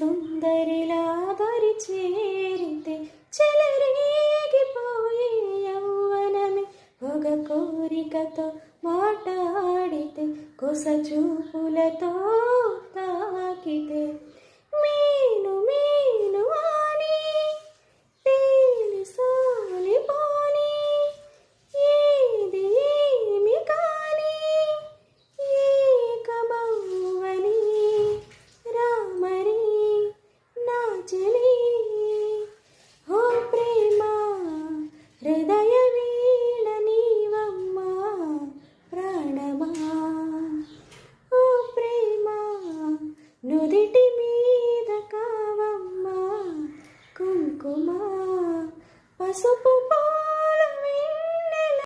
సుందరిలా దరి చేరితే చెలరేగిపోయే యౌవనమే పొగ కోరికతో మాట్లాడితే కొస చూపులతో తాకితే